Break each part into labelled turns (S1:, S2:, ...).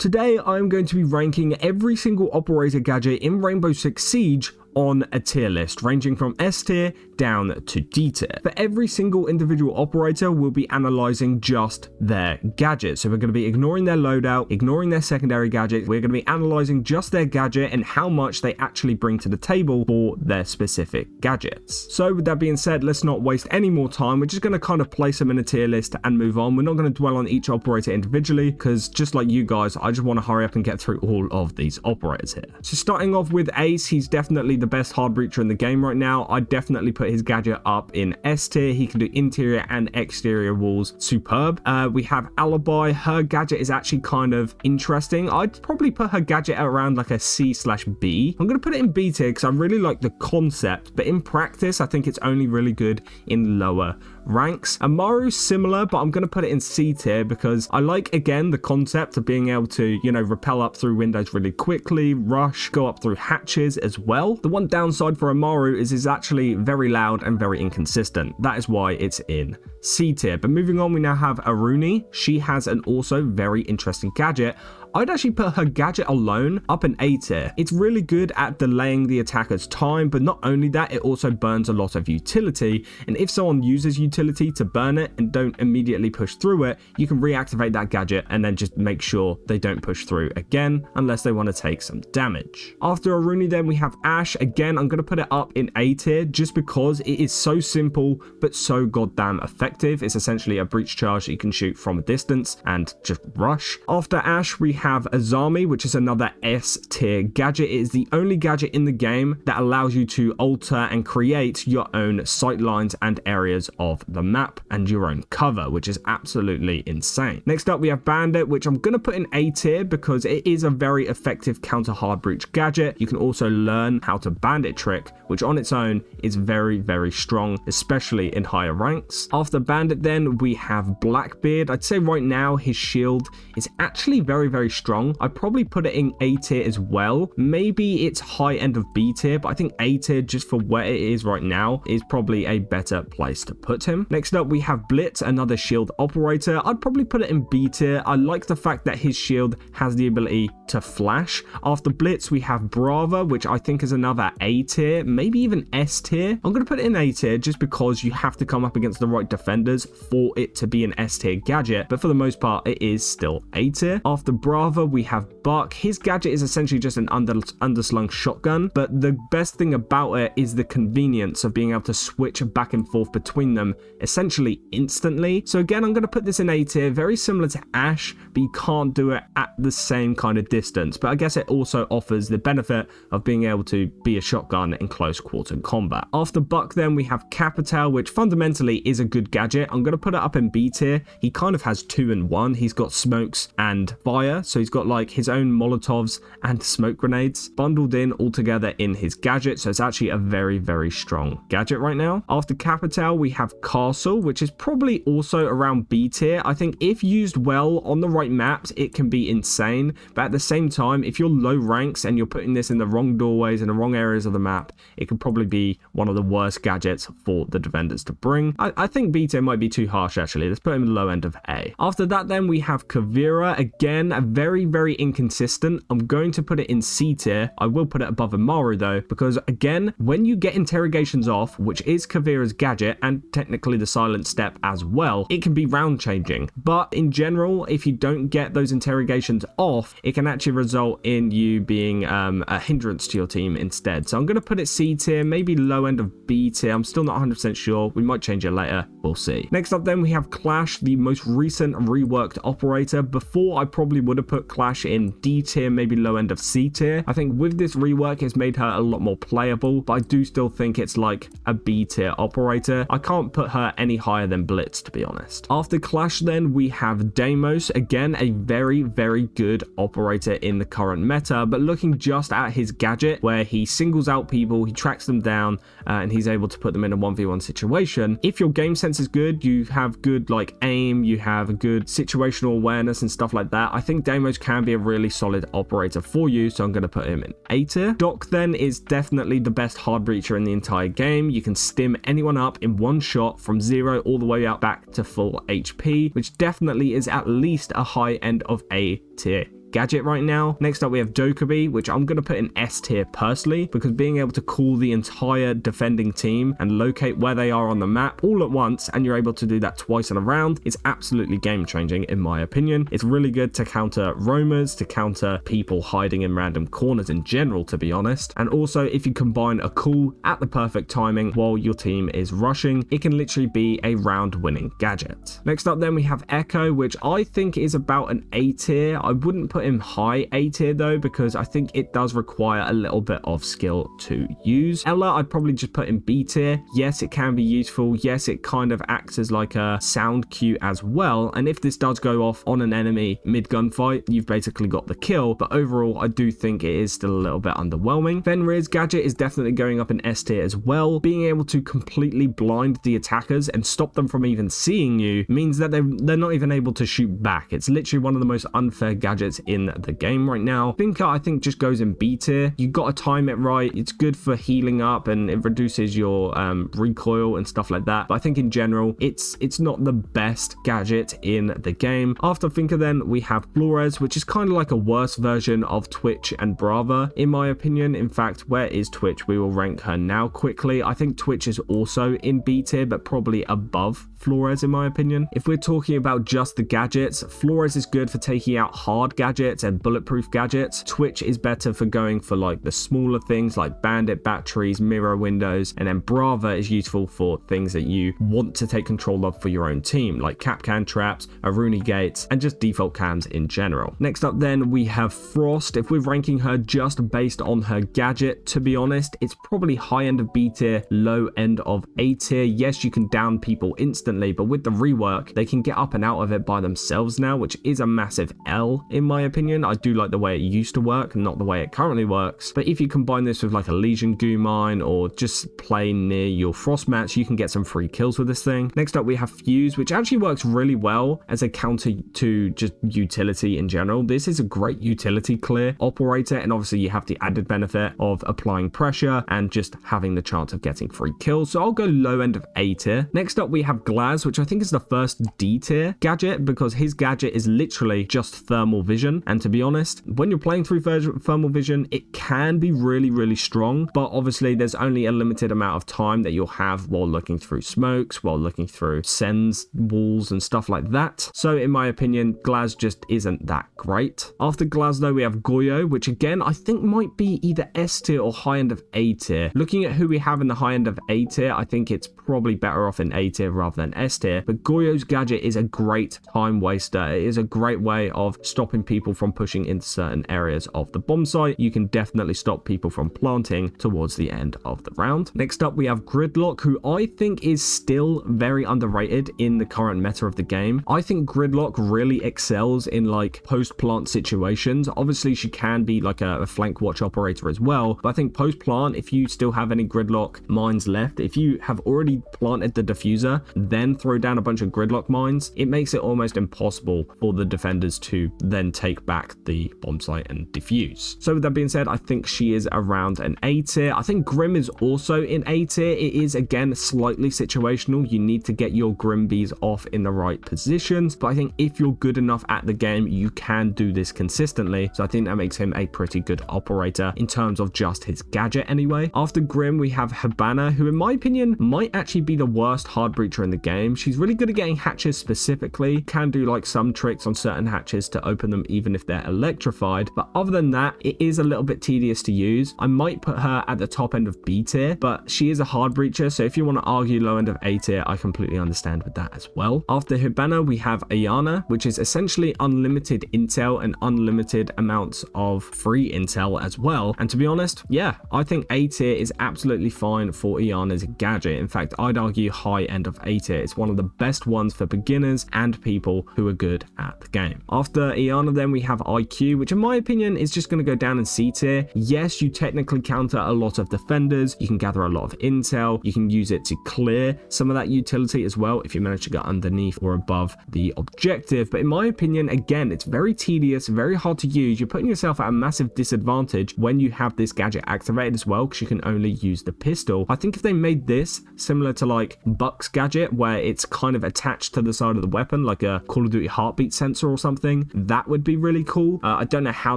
S1: Today I'm going to be ranking every single operator gadget in Rainbow Six Siege on a tier list, ranging from S tier down to D tier. For every single individual operator, we'll be analyzing just their gadget. So we're going to be ignoring their loadout, ignoring their secondary gadget. We're going to be analyzing just their gadget and how much they actually bring to the table for their specific gadgets. So with that being said, let's not waste any more time. We're just going to kind of place them in a tier list and move on. We're not going to dwell on each operator individually because just like you guys, I just want to hurry up and get through all of these operators here. So starting off with Ace, he's definitely the best hard breacher in the game right now. I'd definitely put his gadget up in S tier. He can do interior and exterior walls superb. We have Alibi. Her gadget is actually kind of interesting. I'd probably put her gadget around like a C/B. I'm going to put it in B tier because I really like the concept, but in practice I think it's only really good in lower ranks. Amaru's similar, but I'm going to put it in C tier because I like, again, the concept of being able to, you know, rappel up through windows really quickly, rush, go up through hatches as well. The one downside for Amaru is it's actually very loud and very inconsistent. That is why it's in C tier. But moving on, we now have Aruni. She has an also very interesting gadget. I'd actually put her gadget alone up in A tier. It's really good at delaying the attacker's time, but not only that, it also burns a lot of utility. And if someone uses utility to burn it and don't immediately push through it, you can reactivate that gadget and then just make sure they don't push through again unless they want to take some damage. After Aruni, then we have Ash. Again, I'm going to put it up in A tier just because it is so simple but so goddamn effective. It's essentially a breach charge that you can shoot from a distance and just rush. After Ash, we have Azami, which is another S tier gadget. It is the only gadget in the game that allows you to alter and create your own sight lines and areas of the map and your own cover, which is absolutely insane. Next up, we have Bandit, which I'm going to put in A tier because it is a very effective counter hard breach gadget. You can also learn how to bandit trick, which on its own is very, very strong, especially in higher ranks. After Bandit, then we have Blackbeard. I'd say right now his shield is actually very, very strong. I'd probably put it in A tier as well. Maybe it's high end of B tier, but I think A tier, just for where it is right now, is probably a better place to put him. Next up, we have Blitz, another shield operator. I'd probably put it in B tier. I like the fact that his shield has the ability to flash. After Blitz, we have Brava, which I think is another A tier, maybe even S tier. I'm going to put it in A tier just because you have to come up against the right defenders for it to be an S tier gadget, but for the most part, it is still A tier. After Brava, we have Buck. His gadget is essentially just an underslung shotgun, but the best thing about it is the convenience of being able to switch back and forth between them essentially instantly. So again, I'm going to put this in A tier, very similar to Ash, but you can't do it at the same kind of distance. But I guess it also offers the benefit of being able to be a shotgun in close quarter combat. After Buck, then we have Capital, which fundamentally is a good gadget. I'm going to put it up in B tier. He kind of has 2 in 1. He's got smokes and fire, so he's got like his own Molotovs and smoke grenades bundled in all together in his gadget. So it's actually a very, very strong gadget right now. After Capital, we have Castle, which is probably also around B tier. I think if used well on the right maps, it can be insane. But at the same time, if you're low ranks and you're putting this in the wrong doorways and the wrong areas of the map, it could probably be one of the worst gadgets for the defenders to bring. I think B tier might be too harsh actually. Let's put him in the low end of A. After that, then we have Kavira. Again, a very, very inconsistent. I'm going to put it in C tier. I will put it above Amaru though, because again, when you get interrogations off, which is Kavira's gadget and technically the silent step as well, it can be round changing. But in general, if you don't get those interrogations off, it can actually result in you being a hindrance to your team instead. So I'm going to put it C tier, maybe low end of B tier. I'm still not 100% sure. We might change it later. We'll see. Next up then we have Clash, the most recent reworked operator. Before, I probably would have put Clash in D tier, maybe low end of C tier. I think with this rework, it's made her a lot more playable, but I do still think it's like a B tier operator. I can't put her any higher than Blitz, to be honest. After Clash, then we have Deimos. Again, a very, very good operator in the current meta, but looking just at his gadget, where he singles out people, he tracks them down, and he's able to put them in a 1v1 situation. If your game sense is good, you have good like aim, you have a good situational awareness and stuff like that, I think Deimos can be a really solid operator for you, so I'm going to put him in A tier. Doc then is definitely the best hard breacher in the entire game. You can stim anyone up in one shot from 0 all the way up back to full HP, which definitely is at least a high end of A tier gadget right now. Next up we have Dokkaebi, which I'm going to put in S tier personally, because being able to call the entire defending team and locate where they are on the map all at once, and you're able to do that twice in a round, is absolutely game changing in my opinion. It's really good to counter roamers, to counter people hiding in random corners in general, to be honest. And also if you combine a call at the perfect timing while your team is rushing, it can literally be a round winning gadget. Next up then we have Echo, which I think is about an A tier. I wouldn't put him high A tier though, because I think it does require a little bit of skill to use. Ella I'd probably just put in B tier. Yes, it can be useful. Yes, it kind of acts as like a sound cue as well, and if this does go off on an enemy mid gunfight, you've basically got the kill, but overall I do think it is still a little bit underwhelming. Fenrir's gadget is definitely going up in S tier as well. Being able to completely blind the attackers and stop them from even seeing you means that they're not even able to shoot back. It's literally one of the most unfair gadgets in the game right now. Thinker I think just goes in B tier. You got to time it right. It's good for healing up and it reduces your recoil and stuff like that, but I think in general it's not the best gadget in the game. After Thinker then we have Flores, which is kind of like a worse version of Twitch and Brava in my opinion. In fact, where is Twitch? We will rank her now quickly. I think Twitch is also in B tier, but probably above Flores in my opinion. If we're talking about just the gadgets, Flores is good for taking out hard gadgets and bulletproof gadgets. Twitch is better for going for like the smaller things like bandit batteries, mirror windows, and then Brava is useful for things that you want to take control of for your own team, like Capcan traps, Aruni gates, and just default cams in general. Next up then we have Frost. If we're ranking her just based on her gadget, to be honest, it's probably high end of B tier, low end of A tier. Yes, you can down people instantly, but with the rework they can get up and out of it by themselves now, which is a massive L in my opinion. I do like the way it used to work, not the way it currently works, but if you combine this with like a Legion goo mine or just play near your Frost mats, you can get some free kills with this thing. Next up we have Fuse, which actually works really well as a counter to just utility in general. This is a great utility clear operator, and obviously you have the added benefit of applying pressure and just having the chance of getting free kills, so I'll go low end of A tier. Next up we have Glaz, which I think is the first D tier gadget, because his gadget is literally just thermal vision, and to be honest, when you're playing through thermal vision it can be really strong, but obviously there's only a limited amount of time that you'll have while looking through smokes, while looking through sends walls and stuff like that, so in my opinion Glaz just isn't that great. After Glaz though we have Goyo, which again I think might be either S tier or high end of A tier. Looking at who we have in the high end of A tier, I think it's probably better off in A tier rather than S tier, but Goyo's gadget is a great time waster. It is a great way of stopping people from pushing into certain areas of the bomb site. You can definitely stop people from planting towards the end of the round. Next up we have Gridlock, who I think is still very underrated in the current meta of the game. I think Gridlock really excels in like post-plant situations. Obviously she can be like a flank watch operator as well, but I think post-plant, if you still have any Gridlock mines left, if you have already planted the diffuser, then throw down a bunch of Gridlock mines, it makes it almost impossible for the defenders to then take back the bomb site and defuse. So with that being said, I think she is around an A tier. I think Grim is also in A tier. It is again slightly situational. You need to get your Grimbees off in the right positions, but I think if you're good enough at the game, you can do this consistently. So I think that makes him a pretty good operator in terms of just his gadget anyway. After Grim, we have Habana, who in my opinion might actually be the worst hard breacher in the game. She's really good at getting hatches specifically, can do like some tricks on certain hatches to open them even if they're electrified, but other than that, it is a little bit tedious to use. I might put her at the top end of B tier, but she is a hard breacher, so if you want to argue low end of A tier, I completely understand with that as well. After Hibana, we have Ayana, which is essentially unlimited intel and unlimited amounts of free intel as well, and to be honest, yeah, I think A tier is absolutely fine for Ayana's gadget. In fact, I'd argue high end of A tier. It's one of the best ones for beginners and people who are good at the game. After Ayana then we have IQ, which in my opinion is just going to go down in C tier. Yes, you technically counter a lot of defenders, you can gather a lot of intel, you can use it to clear some of that utility as well if you manage to get underneath or above the objective, but in my opinion, again, it's very tedious, very hard to use. You're putting yourself at a massive disadvantage when you have this gadget activated as well, because you can only use the pistol. I think if they made this similar to like Buck's gadget, where it's kind of attached to the side of the weapon like a Call of Duty heartbeat sensor or something, that would be really cool. I don't know how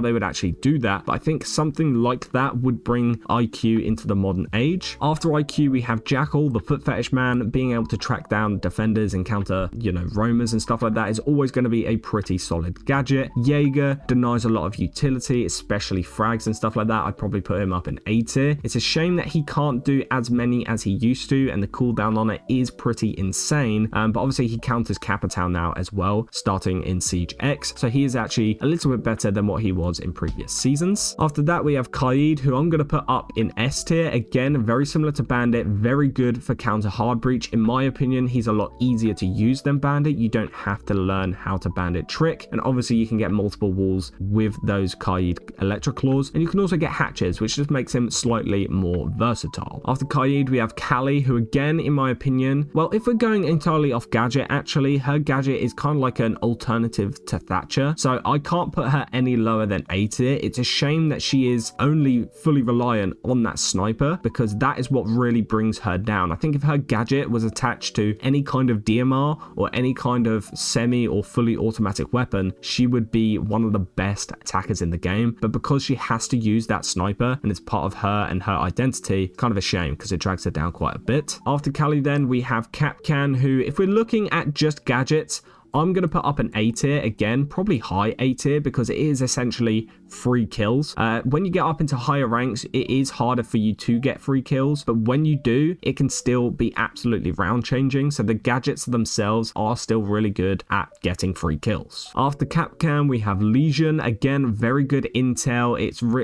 S1: they would actually do that, but I think something like that would bring IQ into the modern age. After IQ, we have Jackal, the foot fetish man. Being able to track down defenders and counter, roamers and stuff like that is always going to be a pretty solid gadget. Jaeger denies a lot of utility, especially frags and stuff like that. I'd probably put him up in A tier. It's a shame that he can't do as many as he used to, and the cooldown on it is pretty insane. But obviously he counters Capital now as well, starting in Siege X. So he is actually a little bit better than what he was in previous seasons. After that, we have Kaid, who I'm going to put up in S tier. Again, very similar to Bandit, very good for counter hard breach. In my opinion, he's a lot easier to use than Bandit. You don't have to learn how to Bandit trick, and obviously you can get multiple walls with those Kaid electric claws, and you can also get hatches, which just makes him slightly more versatile. After Kaid, we have Callie, who again, in my opinion, well, if we're going entirely off Gadget, actually, her Gadget is kind of like an alternative to Thatcher, so I can't put her any lower than A tier. It's a shame that she is only fully reliant on that sniper, because that is what really brings her down. I think if her Gadget was attached to any kind of DMR or any kind of semi or fully automatic weapon, she would be one of the best attackers in the game. But because she has to use that sniper and it's part of her and her identity, kind of a shame because it drags her down quite a bit. After Callie, then we have Capcan, who, if we're looking at just gadgets, I'm going to put up an A tier again, probably high A tier, because it is essentially free kills. When you get up into higher ranks, it is harder for you to get free kills, but when you do, it can still be absolutely round changing. So the gadgets themselves are still really good at getting free kills. After Capcan, we have Legion. Again, very good intel.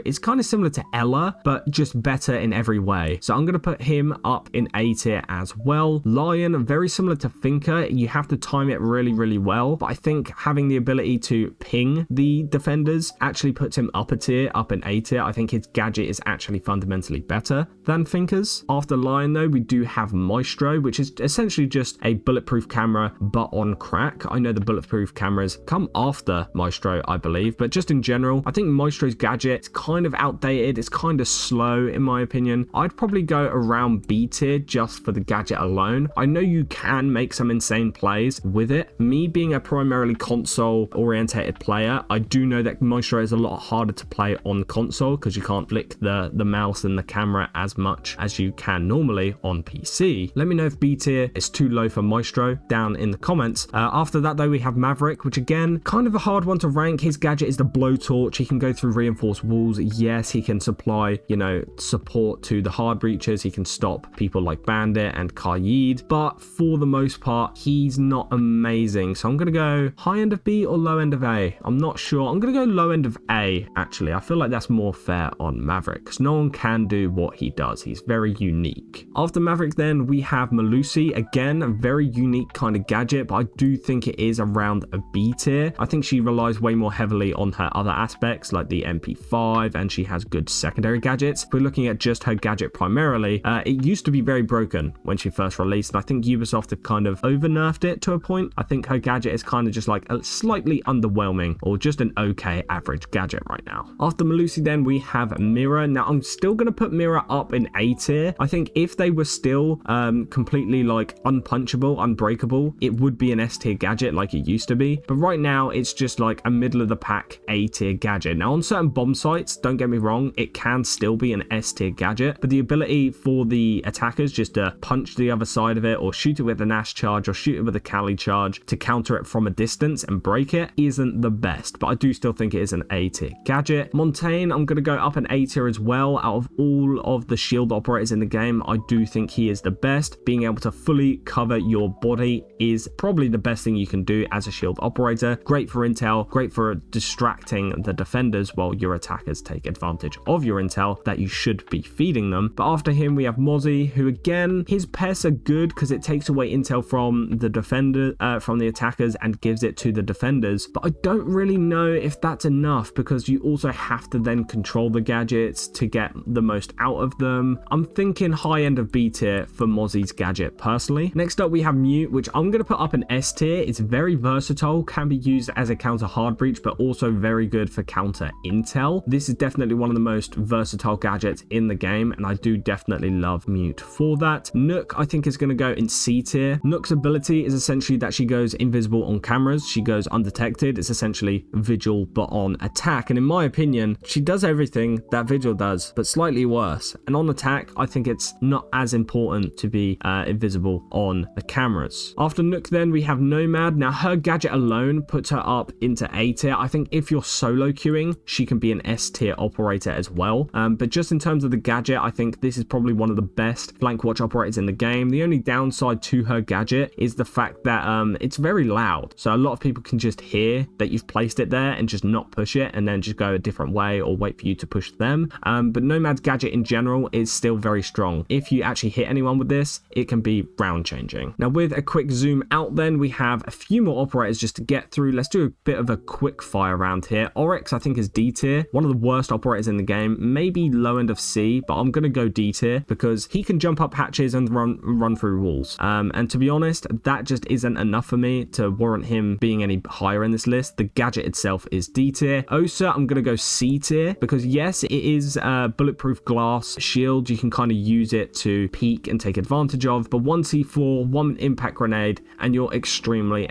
S1: It's kind of similar to Ella, but just better in every way. So I'm going to put him up in A tier as well. Lion, very similar to Thinker. You have to time it really well, but I think having the ability to ping the defenders actually puts him up a tier, up in A tier. I think his gadget is actually fundamentally better than Thinker's. After Lion, though, we do have Maestro, which is essentially just a bulletproof camera but on crack. I know the bulletproof cameras come after Maestro, I believe, but just in general, I think Maestro's gadget is kind of outdated. It's kind of slow in my opinion. I'd probably go around B tier just for the gadget alone. I know you can make some insane plays with it. Me being a primarily console orientated player, I do know that Maestro is a lot harder to play on console because you can't flick the mouse and the camera as much as you can normally on PC. Let me know if B tier is too low for Maestro down in the comments. After that, though, we have Maverick, which again, kind of a hard one to rank. His gadget is the blowtorch. He can go through reinforced walls. Yes, he can supply, support to the hard breaches. He can stop people like Bandit and Kaid, but for the most part, he's not amazing. So I'm going to go high end of B or low end of A. I'm not sure. I'm going to go low end of A, actually. I feel like that's more fair on Maverick because no one can do what he does. He's very unique. After Maverick, then, we have Melusi. Again, a very unique kind of gadget, but I do think it is around a B tier. I think she relies way more heavily on her other aspects like the MP5, and she has good secondary gadgets. If we're looking at just her gadget primarily, it used to be very broken when she first released, and I think Ubisoft have kind of over-nerfed it to a point. I think her gadget is kind of just like a slightly underwhelming or just an okay average gadget right now. After Melusi, then, we have Mira. Now, I'm still going to put Mira up in A tier. I think if they were still completely like unpunchable, unbreakable, it would be an S tier gadget like it used to be. But right now, it's just like a middle of the pack A tier gadget. Now, on certain bomb sites, don't get me wrong, it can still be an S tier gadget, but the ability for the attackers just to punch the other side of it or shoot it with an Ash charge or shoot it with a Callie charge to counter it from a distance and break it isn't the best, but I do still think it is an A tier gadget. Montaigne, I'm going to go up an A tier as well. Out of all of the shield operators in the game, I do think he is the best. Being able to fully cover your body is probably the best thing you can do as a shield operator. Great for intel, great for distracting the defenders while your attackers take advantage of your intel that you should be feeding them. But after him, we have Mozzie, who again, his pests are good because it takes away intel from the defender, from the attackers, and gives it to the defenders. But I don't really know if that's enough because you also have to then control the gadgets to get the most out of them. I'm thinking high end of B tier for Mozzie's gadget personally. Next up, we have Mute, which I'm going to put up in S tier. It's very versatile, can be used as a counter hard breach, but also very good for counter intel. This is definitely one of the most versatile gadgets in the game, and I do definitely love Mute for that. Nook, I think, is going to go in C tier. Nook's ability is essentially that she goes invisible on cameras. She goes undetected. It's essentially Vigil but on attack, and in my opinion, she does everything that Vigil does, but slightly worse. And on attack, I think it's not as important to be invisible on the cameras. After Nook, then we have Nomad. Now, her gadget alone puts her up into A tier. I think if you're solo queuing, she can be an S tier operator as well. But just in terms of the gadget, I think this is probably one of the best flank watch operators in the game. The only downside to her gadget is the fact that it's very loud. So a lot of people can just hear that you've placed it there and just not push it and then just go a different way or wait for you to push them. But Nomad's gadget in general is still very strong. If you actually hit anyone with this, it can be round changing. Now, with a quick zoom out, then we have a few more operators just to get through. Let's do a bit of a quick fire round here. Oryx, I think, is D tier, one of the worst operators in the game, maybe low end of C, but I'm gonna go D tier because he can jump up hatches and run through walls. And to be honest, that just isn't enough for me to warrant him being any higher in this list. The gadget itself is D tier. Osa, I'm gonna go C tier because yes, it is bulletproof glass shield. You can kind of use it to peek and take advantage of, but 1 C4, 1 impact grenade, and you're extremely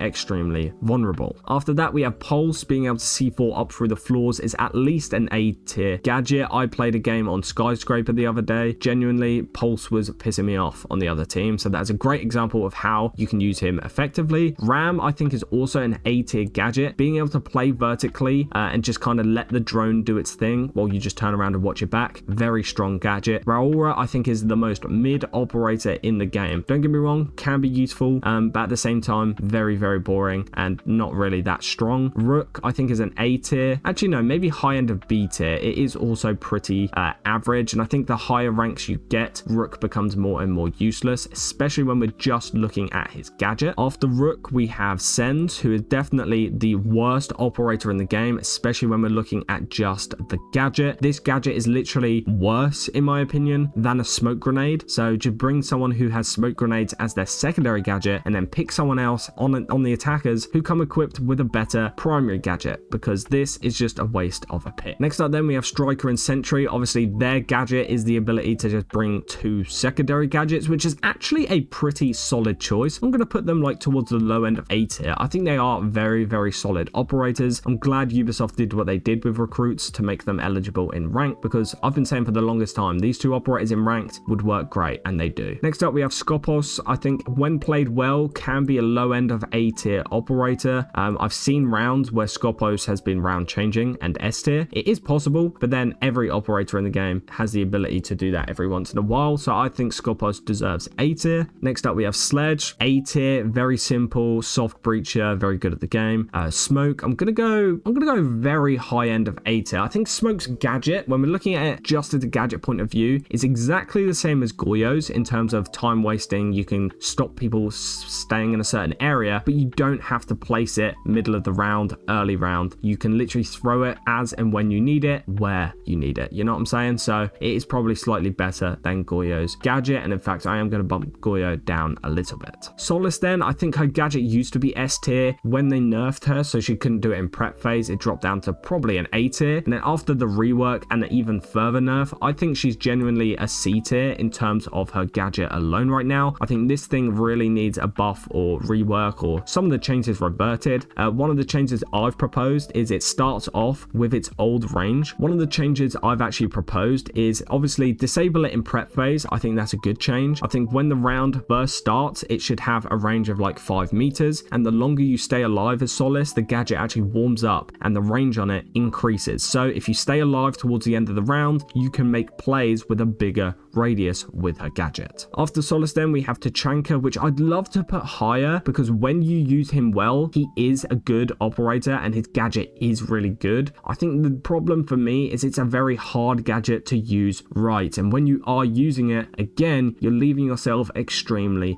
S1: vulnerable. After that, we have Pulse. Being able to C4 up through the floors is at least an A tier gadget. I played a game on Skyscraper the other day. Genuinely, Pulse was pissing me off on the other team, so that's a great example of how you can use him effectively. Ram, I think, is also an A tier gadget. Being able to play vertically and just kind of let the drone do its thing while you just turn around and watch it back. Very strong gadget. Raura, I think, is the most mid operator in the game. Don't get me wrong, can be useful, but at the same time, very boring and not really that strong. Rook, I think, is an A tier. Actually, no, maybe high end of B tier. It is also pretty average, and I think the higher ranks you get, Rook becomes more and more useless, especially when we're just looking at his gadget. After Rook, we have Send, who is definitely the worst operator in the game, especially when we're looking at just the gadget. This gadget is literally worse, in my opinion, than a smoke grenade. So to bring someone who has smoke grenades as their secondary gadget and then pick someone else on the attackers who come equipped with a better primary gadget, because this is just a waste of a pick. Next up, then we have Striker and Sentry. Obviously, their gadget is the ability to just bring 2 secondary gadgets, which is actually a pretty solid choice. I'm going to put them like towards the low end of A tier. I think they are very solid operators. I'm glad Ubisoft did what they did with recruits to make them eligible in rank, because I've been saying for the longest time these 2 operators in ranked would work great, and they do. Next up, we have Skopos. I think when played well can be a low end of A tier operator. I've seen rounds where Skopos has been round changing and S tier. It is possible, but then every operator in the game has the ability to do that every once in a while, so I think Skopos deserves A tier. Next up, we have Sledge. A tier, very simple, soft breacher, very good at the game. Smoke, I'm gonna go very high end of A tier. I think Smoke's gadget, when we're looking at it just as a gadget point of view, is exactly the same as Goyo's in terms of time wasting. You can stop people staying in a certain area, but you don't have to place it middle of the round, early round. You can literally throw it as and when you need it, where you need it. You know what I'm saying? So it is probably slightly better than Goyo's gadget, and in fact, I am going to bump Goyo down a little bit. Solace, then, I think her gadget used to be S tier. When they nerfed her so she couldn't do it in prep phase, it dropped down to probably an A tier, and then after the rework and the even further nerf, I think she's genuinely a C tier in terms of her gadget alone right now. I think this thing really needs a buff or rework, or some of the changes reverted. One of the changes I've proposed is it starts off with its old range. One of the changes I've actually proposed is obviously disable it in prep phase. I think that's a good change. I think when the round burst starts, it should have a range of like 5 meters, and the longer you stay alive as Solace, the gadget actually warms up and the range on it increases. So if you stay alive towards the end of the round, you can make plays with a bigger radius with her gadget. After Solace, then we have Tachanka, which I'd love to put higher, because when you use him well, he is a good operator and his gadget is really good. I think the problem for me is it's a very hard gadget to use right, and when you are using it, again, you're leaving yourself extremely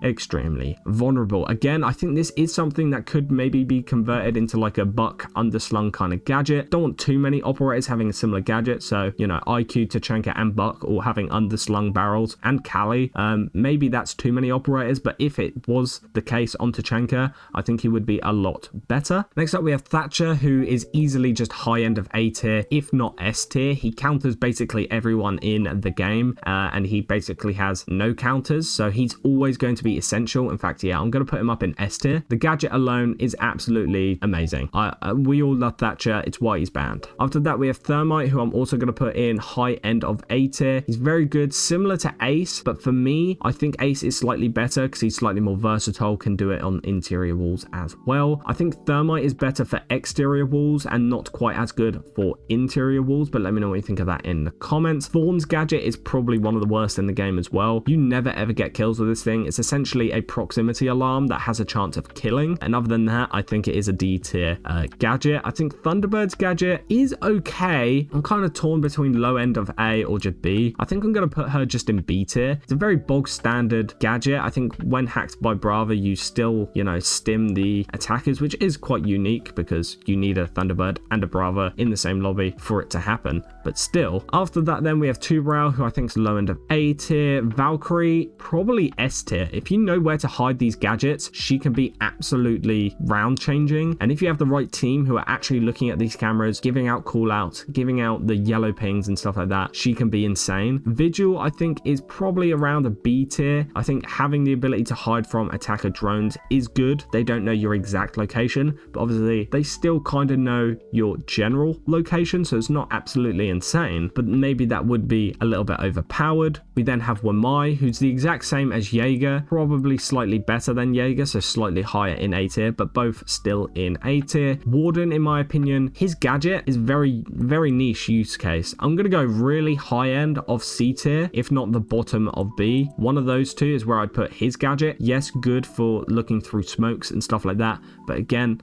S1: vulnerable. Again, I think this is something that could maybe be converted into like a buck underslung kind of gadget. Don't want too many operators having a similar gadget, so you know, IQ, Tachanka and Buck all having underslung barrels, and Kali, maybe that's too many operators, but if it was the case on Tachanka, I think he would be a lot better. Next up, we have Thatcher, who is easily just high end of A tier, if not S tier. He counters basically everyone in the game, and he basically has no counters, so he's always going to be essential. In fact, yeah, I'm going to put him up in S tier. The gadget alone is absolutely amazing. We all love Thatcher. It's why he's banned. After that, we have Thermite, who I'm also going to put in high end of A tier. He's very good, similar to Ace, but for me, I think Ace is slightly better because he's slightly more versatile, can do it on interior walls as well. I think Thermite is better for exterior walls and not quite as good for interior walls, but let me know what you think of that in the comments. Thorn's gadget is probably one of the worst in the game as well. You never ever get kills with this thing. It's essentially a proximity alarm that has a chance of killing, and other than that, I think it is a D tier gadget. I think Thunderbird's gadget is okay. I'm kind of torn between low end of A or just B. I think I'm going to put her just in B tier. It's a very bog standard gadget. I think when hacked by Brava, you still, you know, stim the attackers, which is quite unique because you need a Thunderbird and a Brava in the same lobby for it to happen. But still, after that, then we have Tubarão, who I think is low end of A tier. Valkyrie, probably S tier. If you know where to hide these gadgets, she can be absolutely round changing. And if you have the right team who are actually looking at these cameras, giving out call outs, giving out the yellow pings and stuff like that, she can be insane. Vigil, I think, is probably around a B tier. I think having the ability to hide from attacker drones is good. They don't know your exact location, but obviously they still kind of know your general location, so it's not absolutely insane, but maybe that would be a little bit overpowered. We then have Wamai, who's the exact same as Jaeger, probably slightly better than Jaeger, so slightly higher in A tier, but both still in A tier. Warden, in my opinion, his gadget is very niche use case. I'm going to go really high end of C tier, if not the bottom of B. One of those two is where I'd put his gadget. Yes, good for looking through smokes and stuff like that, but again,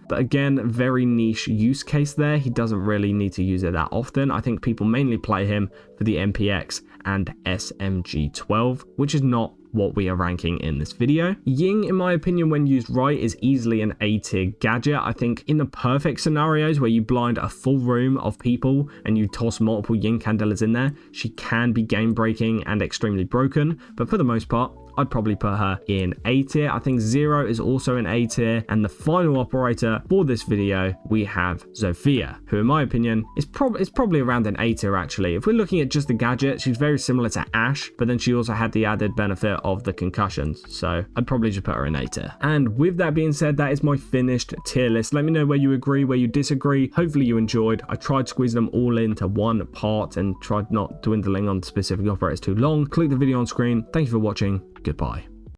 S1: very niche use case there. He doesn't really need to use it that often. I think people mainly play him for the MPX and SMG12, which is not what we are ranking in this video. Ying, in my opinion, when used right, is easily an A tier gadget. I think in the perfect scenarios where you blind a full room of people and you toss multiple Ying candelas in there, she can be game breaking and extremely broken, but for the most part, I'd probably put her in A tier. I think Zero is also in A tier. And the final operator for this video, we have Zofia, who in my opinion is probably around an A tier actually. If we're looking at just the gadget, she's very similar to Ash, but then she also had the added benefit of the concussions. So I'd probably just put her in A tier. And with that being said, that is my finished tier list. Let me know where you agree, where you disagree. Hopefully you enjoyed. I tried squeezing them all into one part and tried not dwindling on specific operators too long. Click the video on screen. Thank you for watching. Goodbye.